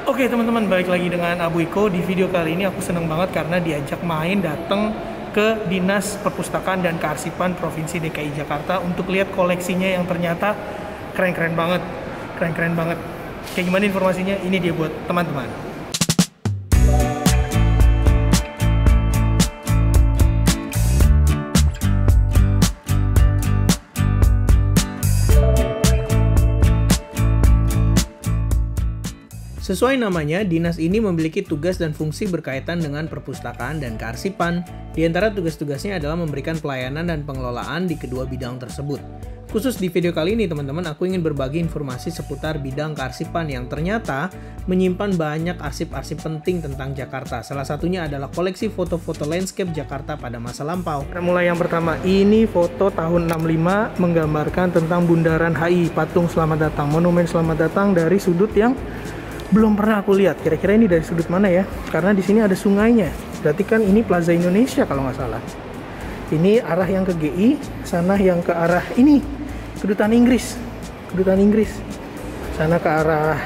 Oke teman-teman, balik lagi dengan Abu Iko. Di video kali ini aku seneng banget karena diajak main datang ke Dinas Perpustakaan dan Kearsipan Provinsi DKI Jakarta untuk lihat koleksinya yang ternyata keren-keren banget. Keren-keren banget. Kayak gimana informasinya? Ini dia buat teman-teman. Sesuai namanya, dinas ini memiliki tugas dan fungsi berkaitan dengan perpustakaan dan kearsipan. Di antara tugas-tugasnya adalah memberikan pelayanan dan pengelolaan di kedua bidang tersebut. Khusus di video kali ini teman-teman, aku ingin berbagi informasi seputar bidang kearsipan yang ternyata menyimpan banyak arsip-arsip penting tentang Jakarta. Salah satunya adalah koleksi foto-foto landscape Jakarta pada masa lampau. Mulai yang pertama, ini foto tahun 65 menggambarkan tentang Bundaran HI, patung selamat datang, monumen selamat datang dari sudut yang belum pernah aku lihat. Kira-kira ini dari sudut mana ya? Karena di sini ada sungainya. Berarti kan ini Plaza Indonesia kalau nggak salah. Ini arah yang ke GI, sana yang ke arah ini Kedutaan Inggris. Kedutaan Inggris. Sana ke arah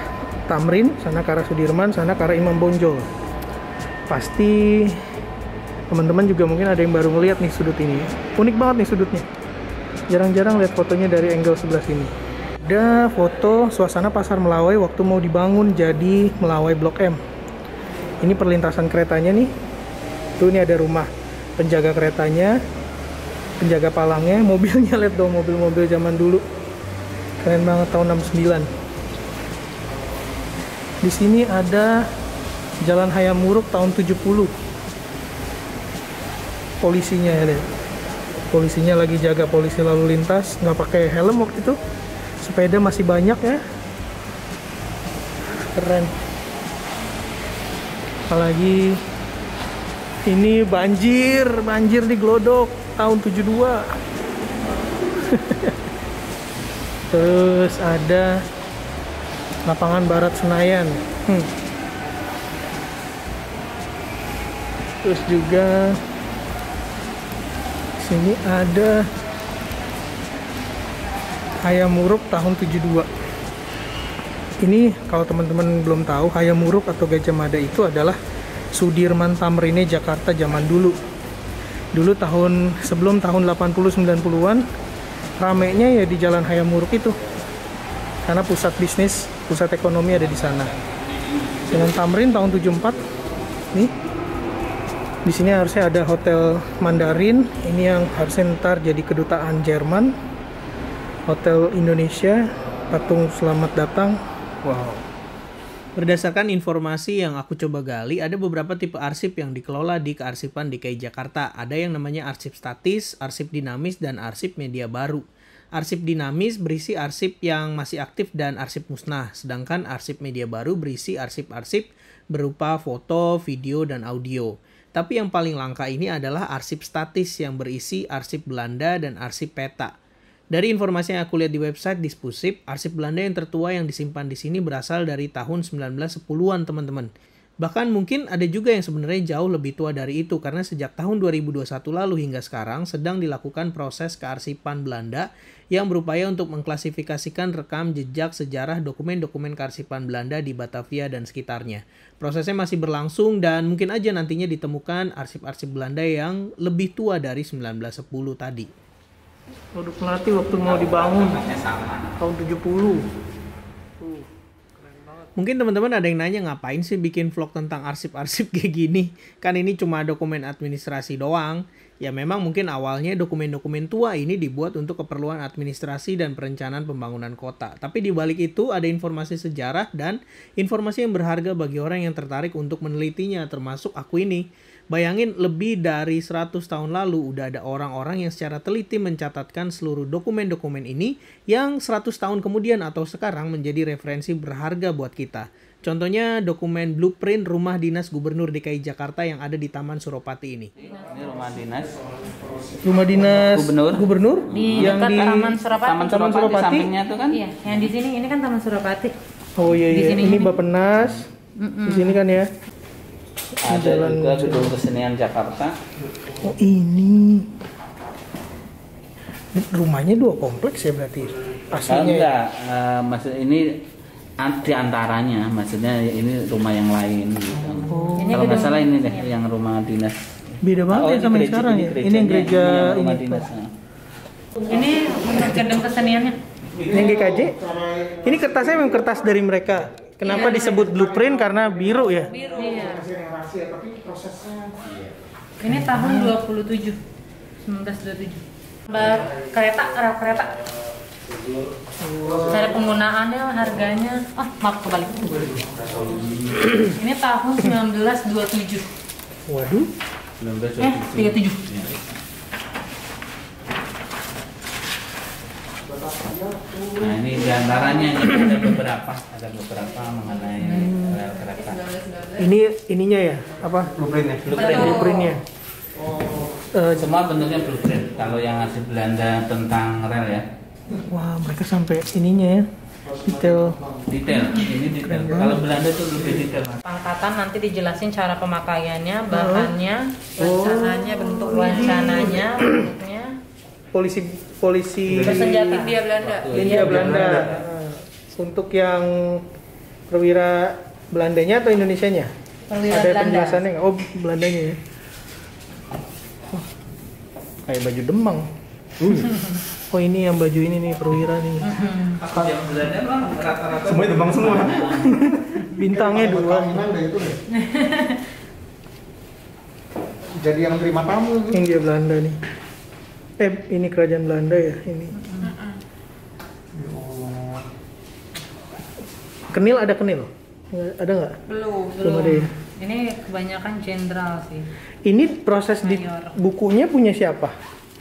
Tamrin, sana ke arah Sudirman, sana ke arah Imam Bonjol. Pasti teman-teman juga mungkin ada yang baru ngeliat nih sudut ini. Unik banget nih sudutnya. Jarang-jarang lihat fotonya dari angle sebelah sini. Ada foto suasana Pasar Melawai waktu mau dibangun jadi Melawai Blok M. Ini perlintasan keretanya nih. Tuh ini ada rumah penjaga keretanya, penjaga palangnya, mobilnya, lihat dong mobil-mobil zaman dulu. Keren banget, tahun 69. Di sini ada Jalan Hayam Wuruk tahun 70. Polisinya ya, lihat. Polisinya lagi jaga polisi lalu lintas, nggak pakai helm waktu itu. Sepeda masih banyak ya. Keren. Apalagi ini banjir di Glodok tahun 72. Terus ada lapangan Barat Senayan. Terus juga sini ada Hayam Wuruk tahun 72. Ini kalau teman-teman belum tahu, Hayam Wuruk atau Gajah Mada itu adalah Sudirman Tamrinnya Jakarta zaman dulu. Dulu sebelum tahun 80-90-an ramenya ya di Jalan Hayam Wuruk itu. Karena pusat bisnis, pusat ekonomi ada di sana. Dengan Tamrin tahun 74. Nih. Di sini harusnya ada Hotel Mandarin, ini yang harusnya ntar jadi kedutaan Jerman. Hotel Indonesia, patung selamat datang. Wow. Berdasarkan informasi yang aku coba gali, ada beberapa tipe arsip yang dikelola di Kearsipan DKI Jakarta. Ada yang namanya arsip statis, arsip dinamis, dan arsip media baru. Arsip dinamis berisi arsip yang masih aktif dan arsip musnah, sedangkan arsip media baru berisi arsip-arsip berupa foto, video, dan audio. Tapi yang paling langka ini adalah arsip statis yang berisi arsip Belanda dan arsip peta. Dari informasi yang aku lihat di website Dispusip, arsip Belanda yang tertua yang disimpan di sini berasal dari tahun 1910-an, teman-teman. Bahkan mungkin ada juga yang sebenarnya jauh lebih tua dari itu, karena sejak tahun 2021 lalu hingga sekarang sedang dilakukan proses kearsipan Belanda yang berupaya untuk mengklasifikasikan rekam jejak sejarah dokumen-dokumen kearsipan Belanda di Batavia dan sekitarnya. Prosesnya masih berlangsung dan mungkin aja nantinya ditemukan arsip-arsip Belanda yang lebih tua dari 1910 tadi. Waduk Melati waktu mau dibangun tahun 70. Mungkin teman-teman ada yang nanya, ngapain sih bikin vlog tentang arsip-arsip kayak gini? Kan ini cuma dokumen administrasi doang. Ya memang mungkin awalnya dokumen-dokumen tua ini dibuat untuk keperluan administrasi dan perencanaan pembangunan kota. Tapi di balik itu ada informasi sejarah dan informasi yang berharga bagi orang yang tertarik untuk menelitinya, termasuk aku ini. Bayangin, lebih dari 100 tahun lalu udah ada orang-orang yang secara teliti mencatatkan seluruh dokumen-dokumen ini yang 100 tahun kemudian atau sekarang menjadi referensi berharga buat kita. Contohnya dokumen blueprint rumah dinas Gubernur DKI Jakarta yang ada di Taman Suropati ini. Ini rumah dinas. Rumah dinas Gubernur di yang dekat di Taman Suropati. Taman Suropati sampingnya tuh kan? Iya, yang di sini ini kan Taman Suropati. Oh iya iya. Ini Bappenas. Di sini kan ya. Ada juga Gedung Kesenian Jakarta. Oh ini rumahnya 2 kompleks ya berarti aslinya? Enggak, maksud ini Di antaranya, maksudnya ini rumah yang lain gitu. Ini Kalau nggak gedung- salah ini deh yang rumah dinas. Beda banget ya ini sama yang gereja- sekarang ya. Ini yang gerejanya, gereja yang rumah ini. dinas. Ini untuk gedung keseniannya. Ini yang GKJ. Ini kertasnya memang kertas dari mereka. Kenapa disebut blueprint? Karena biru ya. Biru. Iya. Ini tahun 1927. Kereta, rel kereta. Cara penggunaannya, harganya. Oh, maaf kebalik. Ini tahun 1927. Waduh. 37. Nah ini diantaranya ini ada beberapa mengenai rel kereta. Ini ininya ya, apa? Blueprintnya. Blueprintnya. Semua bentuknya blueprint. Kalau yang asli Belanda tentang rel ya. Wah, mereka sampai ininya ya. Detail. Ini detail. Kalau Belanda itu lebih detail. Pangkatan nanti dijelasin cara pemakaiannya, bahannya, rencananya, bentuk wancananya, bentuknya. Polisi Bersenjata Hindia Belanda. Hindia Belanda. Untuk yang perwira Belandanya atau Indonesianya? Perwira Ada Belanda. penjelasannya nggak? Oh, Belandanya ya. Wah, kayak baju Demang. Oh, ini yang baju ini nih perwira nih. Yang Belanda memang rata-rata Semuanya Demang semua. Bintangnya 2. Jadi yang terima tamu. Hindia Belanda nih. Ini kerajaan Belanda ya ini. Kenil ada kenil? Ada nggak? Belum. Belum ada ya? Ini kebanyakan jenderal sih. Ini proses di Mayor. bukunya punya siapa?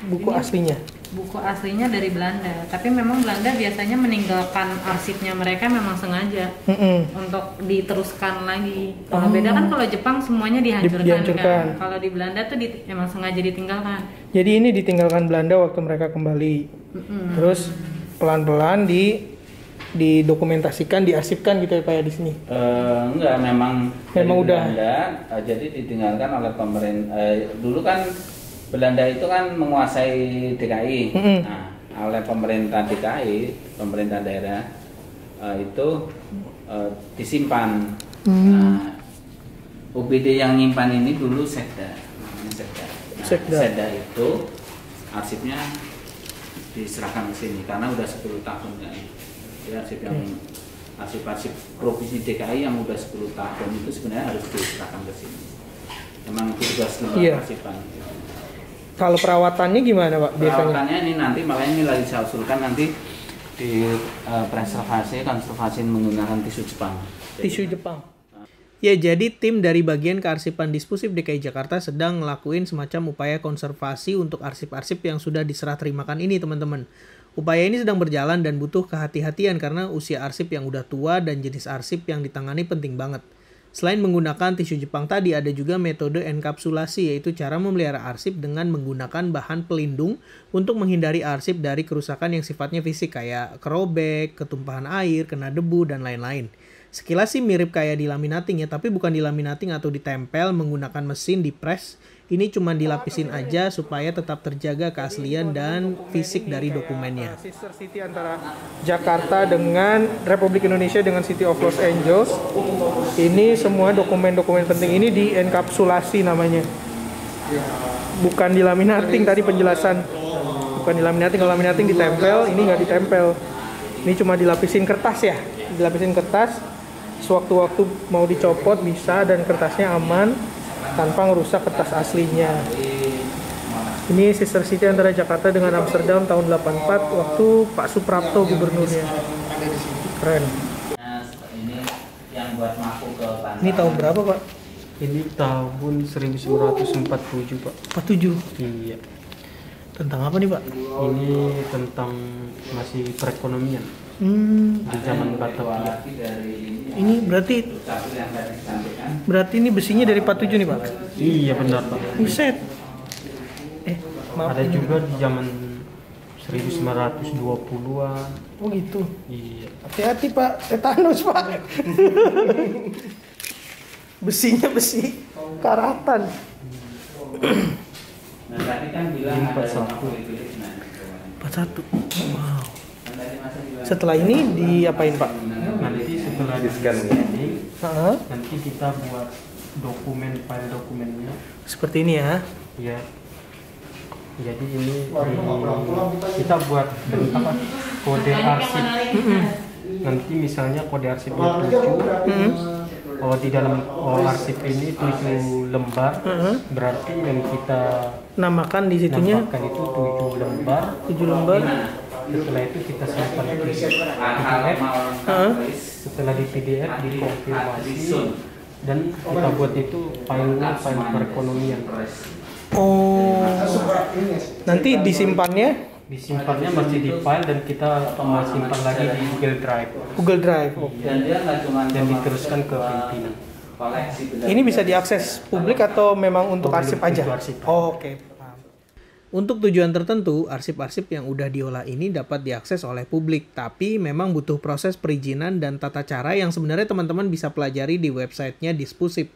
Buku Ini- aslinya. Buku aslinya dari Belanda, tapi memang Belanda biasanya meninggalkan arsipnya mereka memang sengaja untuk diteruskan lagi. Kalau beda kan kalau Jepang semuanya dihancurkan. Dihancurkan. Kan? Kalau di Belanda tuh emang sengaja ditinggalkan. Jadi ini ditinggalkan Belanda waktu mereka kembali. Terus pelan-pelan didokumentasikan, diarsipkan gitu ya Pak ya di sini. Enggak, memang udah. Belanda, jadi ditinggalkan oleh pemerintah. Dulu kan Belanda itu kan menguasai DKI. Nah, oleh pemerintah DKI, pemerintah daerah itu disimpan. Nah, UPD yang nyimpan ini dulu Sekda, namanya Sekda. Nah, Sekda. Sekda itu arsipnya diserahkan ke sini karena udah 10 tahun kan. Jadi arsip yang arsip-arsip provinsi DKI yang udah 10 tahun itu sebenarnya harus diserahkan ke sini. Memang tugas lembaga Iya. arsipan. Kalau perawatannya gimana Pak biasanya? Perawatannya ini nanti makanya ini lagi saya usulkan nanti di konservasi menggunakan tisu Jepang. Tisu Jepang. Ya, jadi tim dari bagian kearsipan Dispusif DKI Jakarta sedang ngelakuin semacam upaya konservasi untuk arsip-arsip yang sudah diserah terimakan ini, teman-teman. Upaya ini sedang berjalan dan butuh kehati-hatian karena usia arsip yang udah tua dan jenis arsip yang ditangani penting banget. Selain menggunakan tisu Jepang tadi, ada juga metode enkapsulasi, yaitu cara memelihara arsip dengan menggunakan bahan pelindung untuk menghindari arsip dari kerusakan yang sifatnya fisik kayak kerobek, ketumpahan air, kena debu, dan lain-lain. Sekilas sih mirip kayak di laminating ya, tapi bukan di laminating atau ditempel menggunakan mesin di press. Ini cuma dilapisin aja supaya tetap terjaga keaslian dan fisik dari dokumennya. Sister City antara Jakarta dengan Republik Indonesia dengan City of Los Angeles. Ini semua dokumen-dokumen penting ini dienkapsulasi namanya. Bukan di laminating tadi penjelasan. Bukan di laminating, kalau laminating ditempel, ini nggak ditempel. Ini cuma dilapisin kertas ya. Dilapisin kertas, sewaktu-waktu mau dicopot bisa dan kertasnya aman tanpa merusak kertas aslinya. Ini Sister City antara Jakarta dengan Amsterdam tahun 84 waktu Pak Suprapto gubernurnya. Keren. Ini yang buat mampu ke pantai. Ini tahun berapa Pak? Ini tahun 1947 Pak. 47. Iya. Tentang apa nih Pak? Ini tentang masih perekonomian di zaman Batavia. Ini berarti ini besinya dari 47 nih Pak? Iya benar Pak. Buset. Maaf. Ada juga di zaman 1920-an. Oh gitu. Iya. Hati-hati Pak, tetanus Pak. Besinya besi karatan. Nah, tadi kan bilang ada 41. 41. Wow. Setelah ini diapain Pak? Nanti setelah di nanti kita buat file dokumennya Seperti ini ya. ya. Jadi ini kita buat kode arsip. Nanti misalnya kode arsipnya 7. Kalau di dalam arsip ini 7 lembar, berarti yang kita Namakan di situnya namakan itu 7 lembar. 7 lembar. Setelah itu kita simpan di PDF. Setelah di PDF dikonfirmasi dan kita buat itu file perekonomian. Oh. Nanti disimpannya Masih di file dan kita simpan lagi di Google Drive. Google Drive. Dan dia nggak cuma Dan diteruskan ke pimpinan. koleksi benda. Ini bisa diakses publik atau memang untuk arsip aja? Untuk arsip. Oh, oke. Untuk tujuan tertentu, arsip-arsip yang udah diolah ini dapat diakses oleh publik, tapi memang butuh proses perizinan dan tata cara yang sebenarnya teman-teman bisa pelajari di websitenya Dispusip.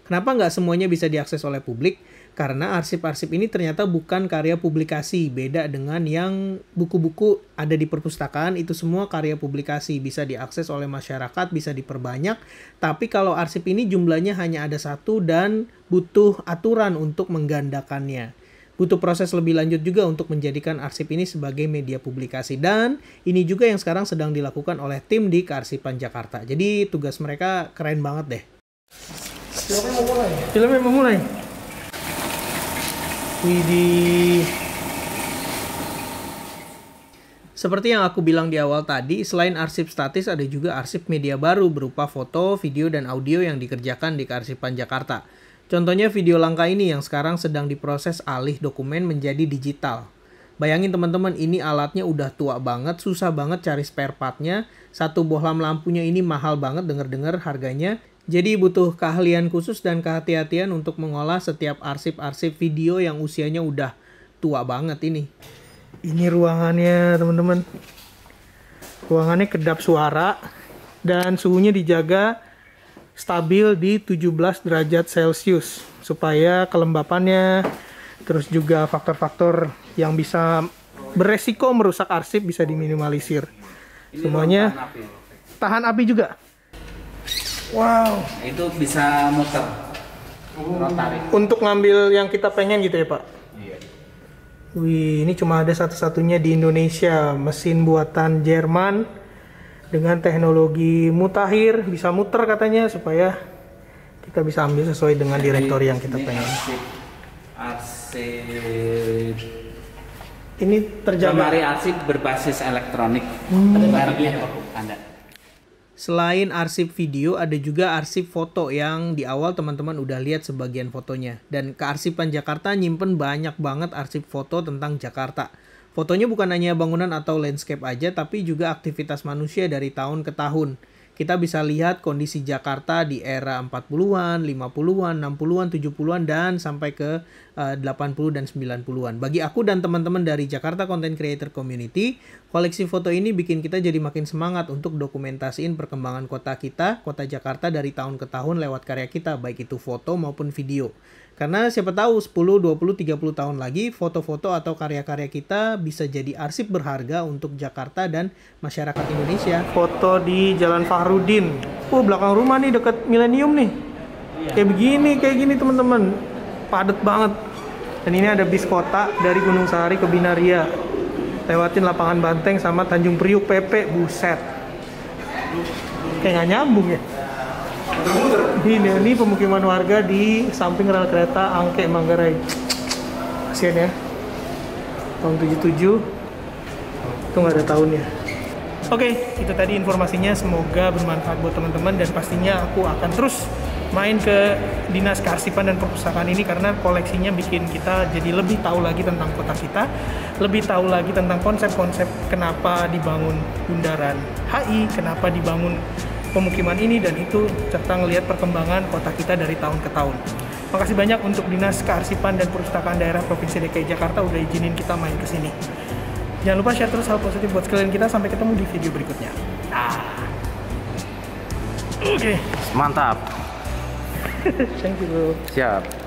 Kenapa nggak semuanya bisa diakses oleh publik? Karena arsip-arsip ini ternyata bukan karya publikasi, beda dengan yang buku-buku ada di perpustakaan, itu semua karya publikasi, bisa diakses oleh masyarakat, bisa diperbanyak. Tapi kalau arsip ini jumlahnya hanya ada 1 dan butuh aturan untuk menggandakannya. Butuh proses lebih lanjut juga untuk menjadikan arsip ini sebagai media publikasi. Dan ini juga yang sekarang sedang dilakukan oleh tim di Kearsipan Jakarta. Jadi tugas mereka keren banget deh. Filmnya mau mulai. Widih. Seperti yang aku bilang di awal tadi, selain arsip statis ada juga arsip media baru berupa foto, video, dan audio yang dikerjakan di Kearsipan Jakarta. Contohnya video langka ini yang sekarang sedang diproses alih dokumen menjadi digital. Bayangin teman-teman, ini alatnya udah tua banget, susah banget cari spare partnya. Satu bohlam lampunya ini mahal banget, denger-dengar harganya. Jadi butuh keahlian khusus dan kehati-hatian untuk mengolah setiap arsip-arsip video yang usianya udah tua banget ini. Ini ruangannya teman-teman. Ruangannya kedap suara dan suhunya dijaga stabil di 17 derajat Celcius supaya kelembapannya, terus juga faktor-faktor yang bisa beresiko merusak arsip bisa diminimalisir. Semuanya tahan api juga. Wow. Itu bisa muter. Rotari. Untuk ngambil yang kita pengen gitu ya Pak? Iya. Wih, ini cuma ada satu-satunya di Indonesia. Mesin buatan Jerman dengan teknologi mutakhir, bisa muter katanya supaya kita bisa ambil sesuai dengan direktori yang kita pengen. Arsip. Ini terjaga. Lemari arsip berbasis elektronik. Mereknya Anda. Selain arsip video, ada juga arsip foto yang di awal teman-teman udah lihat sebagian fotonya. Dan Kearsipan Jakarta nyimpen banyak banget arsip foto tentang Jakarta. Fotonya bukan hanya bangunan atau landscape aja, tapi juga aktivitas manusia dari tahun ke tahun. Kita bisa lihat kondisi Jakarta di era 40-an, 50-an, 60-an, 70-an, dan sampai ke 80 dan 90-an. Bagi aku dan teman-teman dari Jakarta Content Creator Community, koleksi foto ini bikin kita jadi makin semangat untuk dokumentasiin perkembangan kota kita, kota Jakarta dari tahun ke tahun lewat karya kita, baik itu foto maupun video. Karena siapa tahu 10, 20, 30 tahun lagi foto-foto atau karya-karya kita bisa jadi arsip berharga untuk Jakarta dan masyarakat Indonesia. Foto di Jalan Fahrudin. Belakang rumah nih dekat Millennium nih. Kayak gini teman-teman. Padat banget. Dan ini ada bis kota dari Gunung Sahari ke Binaria. Lewatin lapangan Banteng sama Tanjung Priuk PP. Buset. Kayak nggak nyambung ya. Ini pemukiman warga di samping rel kereta Angke Manggarai. Kasian ya. Tahun 77. Itu nggak ada tahunnya. Oke, itu tadi informasinya. Semoga bermanfaat buat teman-teman dan pastinya aku akan terus main ke Dinas Kearsipan dan Perpustakaan ini karena koleksinya bikin kita jadi lebih tahu lagi tentang kota kita, lebih tahu lagi tentang konsep-konsep kenapa dibangun bundaran HI, kenapa dibangun pemukiman ini dan itu, serta ngelihat perkembangan kota kita dari tahun ke tahun. Makasih banyak untuk Dinas Kearsipan dan Perpustakaan Daerah Provinsi DKI Jakarta udah izinin kita main ke sini. Jangan lupa share terus hal positif buat sekalian kita. Sampai ketemu di video berikutnya. Oke. Mantap. Thank you bro. Siap.